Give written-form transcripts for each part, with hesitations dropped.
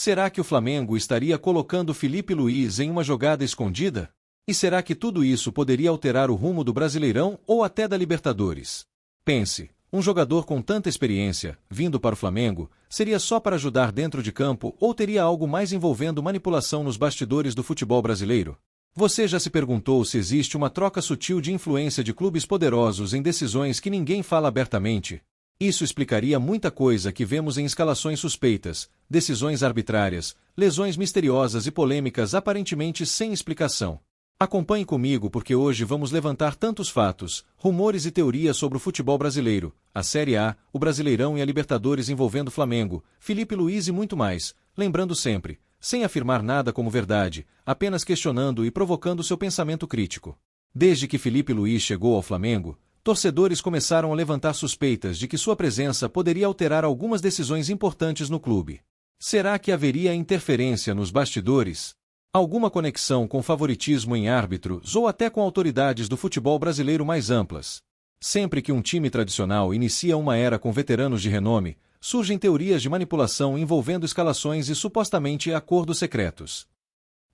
Será que o Flamengo estaria colocando Filipe Luís em uma jogada escondida? E será que tudo isso poderia alterar o rumo do Brasileirão ou até da Libertadores? Pense, um jogador com tanta experiência, vindo para o Flamengo, seria só para ajudar dentro de campo ou teria algo mais envolvendo manipulação nos bastidores do futebol brasileiro? Você já se perguntou se existe uma troca sutil de influência de clubes poderosos em decisões que ninguém fala abertamente? Isso explicaria muita coisa que vemos em escalações suspeitas, decisões arbitrárias, lesões misteriosas e polêmicas aparentemente sem explicação. Acompanhe comigo porque hoje vamos levantar tantos fatos, rumores e teorias sobre o futebol brasileiro, a Série A, o Brasileirão e a Libertadores envolvendo Flamengo, Filipe Luís e muito mais, lembrando sempre, sem afirmar nada como verdade, apenas questionando e provocando seu pensamento crítico. Desde que Filipe Luís chegou ao Flamengo, torcedores começaram a levantar suspeitas de que sua presença poderia alterar algumas decisões importantes no clube. Será que haveria interferência nos bastidores? Alguma conexão com favoritismo em árbitros ou até com autoridades do futebol brasileiro mais amplas? Sempre que um time tradicional inicia uma era com veteranos de renome, surgem teorias de manipulação envolvendo escalações e supostamente acordos secretos.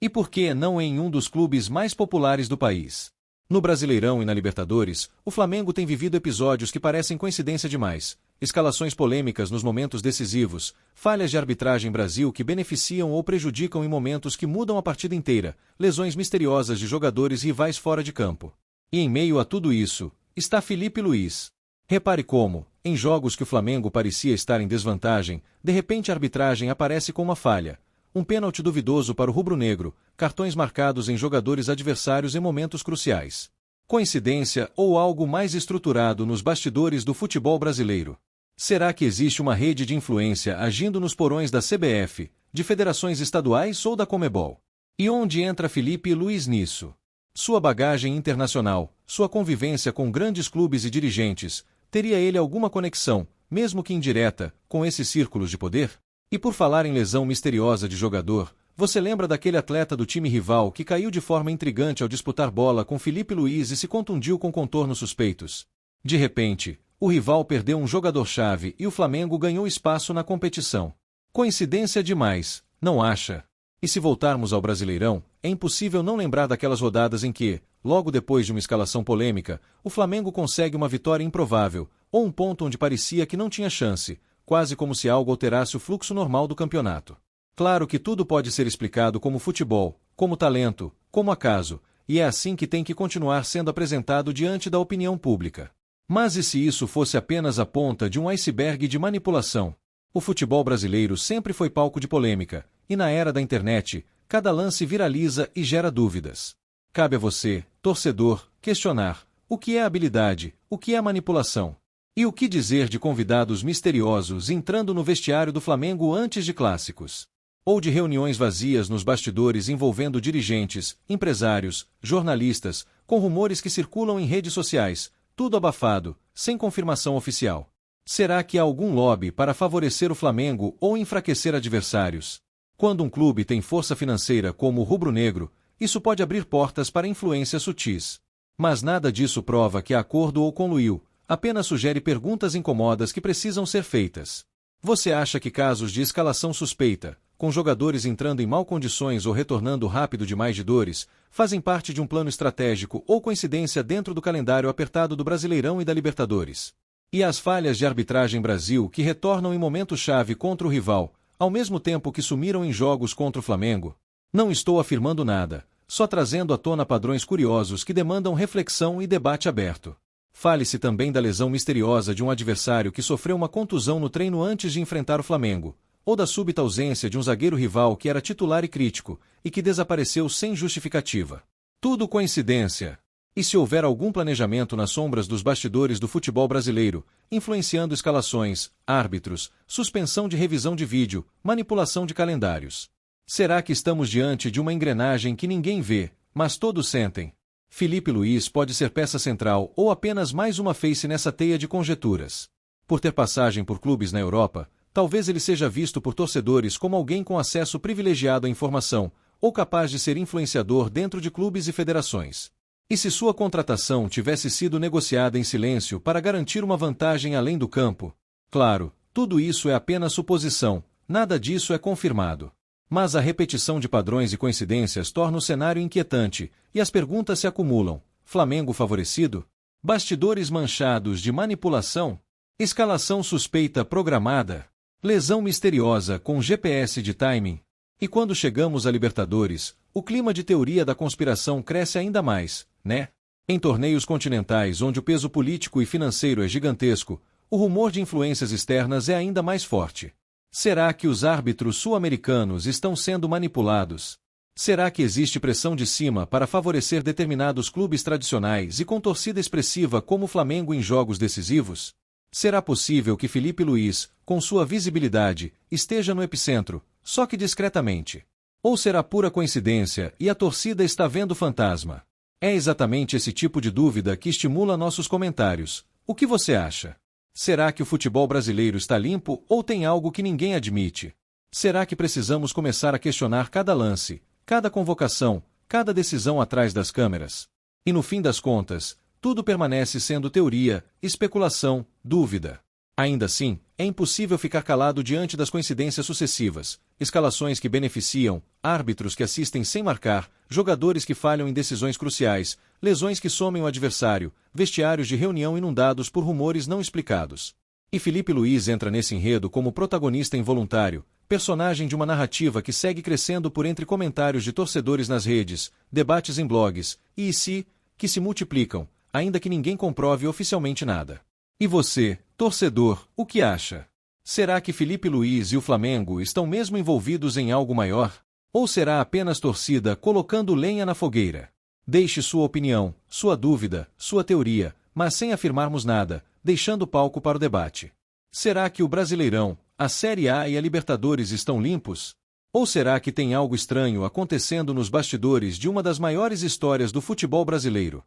E por que não em um dos clubes mais populares do país? No Brasileirão e na Libertadores, o Flamengo tem vivido episódios que parecem coincidência demais. Escalações polêmicas nos momentos decisivos, falhas de arbitragem Brasil que beneficiam ou prejudicam em momentos que mudam a partida inteira, lesões misteriosas de jogadores rivais fora de campo. E em meio a tudo isso, está Filipe Luís. Repare como, em jogos que o Flamengo parecia estar em desvantagem, de repente a arbitragem aparece com uma falha. Um pênalti duvidoso para o rubro-negro, cartões marcados em jogadores adversários em momentos cruciais. Coincidência ou algo mais estruturado nos bastidores do futebol brasileiro? Será que existe uma rede de influência agindo nos porões da CBF, de federações estaduais ou da Conmebol? E onde entra Filipe Luís nisso? Sua bagagem internacional, sua convivência com grandes clubes e dirigentes, teria ele alguma conexão, mesmo que indireta, com esses círculos de poder? E por falar em lesão misteriosa de jogador, você lembra daquele atleta do time rival que caiu de forma intrigante ao disputar bola com Filipe Luís e se contundiu com contornos suspeitos? De repente, o rival perdeu um jogador-chave e o Flamengo ganhou espaço na competição. Coincidência demais, não acha? E se voltarmos ao Brasileirão, é impossível não lembrar daquelas rodadas em que, logo depois de uma escalação polêmica, o Flamengo consegue uma vitória improvável, ou um ponto onde parecia que não tinha chance, quase como se algo alterasse o fluxo normal do campeonato. Claro que tudo pode ser explicado como futebol, como talento, como acaso, e é assim que tem que continuar sendo apresentado diante da opinião pública. Mas e se isso fosse apenas a ponta de um iceberg de manipulação? O futebol brasileiro sempre foi palco de polêmica, e na era da internet, cada lance viraliza e gera dúvidas. Cabe a você, torcedor, questionar o que é habilidade, o que é manipulação. E o que dizer de convidados misteriosos entrando no vestiário do Flamengo antes de clássicos? Ou de reuniões vazias nos bastidores envolvendo dirigentes, empresários, jornalistas, com rumores que circulam em redes sociais, tudo abafado, sem confirmação oficial. Será que há algum lobby para favorecer o Flamengo ou enfraquecer adversários? Quando um clube tem força financeira como o rubro-negro, isso pode abrir portas para influências sutis. Mas nada disso prova que há acordo ou conluiu, apenas sugere perguntas incômodas que precisam ser feitas. Você acha que casos de escalação suspeita, com jogadores entrando em mal condições ou retornando rápido demais de dores, fazem parte de um plano estratégico ou coincidência dentro do calendário apertado do Brasileirão e da Libertadores? E as falhas de arbitragem Brasil que retornam em momento-chave contra o rival, ao mesmo tempo que sumiram em jogos contra o Flamengo? Não estou afirmando nada, só trazendo à tona padrões curiosos que demandam reflexão e debate aberto. Fale-se também da lesão misteriosa de um adversário que sofreu uma contusão no treino antes de enfrentar o Flamengo, ou da súbita ausência de um zagueiro rival que era titular e crítico, e que desapareceu sem justificativa. Tudo coincidência. E se houver algum planejamento nas sombras dos bastidores do futebol brasileiro, influenciando escalações, árbitros, suspensão de revisão de vídeo, manipulação de calendários? Será que estamos diante de uma engrenagem que ninguém vê, mas todos sentem? Filipe Luís pode ser peça central ou apenas mais uma face nessa teia de conjecturas. Por ter passagem por clubes na Europa, talvez ele seja visto por torcedores como alguém com acesso privilegiado à informação, ou capaz de ser influenciador dentro de clubes e federações. E se sua contratação tivesse sido negociada em silêncio para garantir uma vantagem além do campo? Claro, tudo isso é apenas suposição, nada disso é confirmado. Mas a repetição de padrões e coincidências torna o cenário inquietante, e as perguntas se acumulam. Flamengo favorecido? Bastidores manchados de manipulação? Escalação suspeita programada? Lesão misteriosa com GPS de timing? E quando chegamos à Libertadores, o clima de teoria da conspiração cresce ainda mais, né? Em torneios continentais onde o peso político e financeiro é gigantesco, o rumor de influências externas é ainda mais forte. Será que os árbitros sul-americanos estão sendo manipulados? Será que existe pressão de cima para favorecer determinados clubes tradicionais e com torcida expressiva como o Flamengo em jogos decisivos? Será possível que Felipe Luiz, com sua visibilidade, esteja no epicentro, só que discretamente? Ou será pura coincidência e a torcida está vendo fantasma? É exatamente esse tipo de dúvida que estimula nossos comentários. O que você acha? Será que o futebol brasileiro está limpo ou tem algo que ninguém admite? Será que precisamos começar a questionar cada lance, cada convocação, cada decisão atrás das câmeras? E no fim das contas, tudo permanece sendo teoria, especulação, dúvida. Ainda assim, é impossível ficar calado diante das coincidências sucessivas, escalações que beneficiam, árbitros que assistem sem marcar, jogadores que falham em decisões cruciais, lesões que somem o adversário, vestiários de reunião inundados por rumores não explicados. E Felipe Luiz entra nesse enredo como protagonista involuntário, personagem de uma narrativa que segue crescendo por entre comentários de torcedores nas redes, debates em blogs, que se multiplicam, ainda que ninguém comprove oficialmente nada. E você, torcedor, o que acha? Será que Felipe Luiz e o Flamengo estão mesmo envolvidos em algo maior? Ou será apenas torcida colocando lenha na fogueira? Deixe sua opinião, sua dúvida, sua teoria, mas sem afirmarmos nada, deixando palco para o debate. Será que o Brasileirão, a Série A e a Libertadores estão limpos? Ou será que tem algo estranho acontecendo nos bastidores de uma das maiores histórias do futebol brasileiro?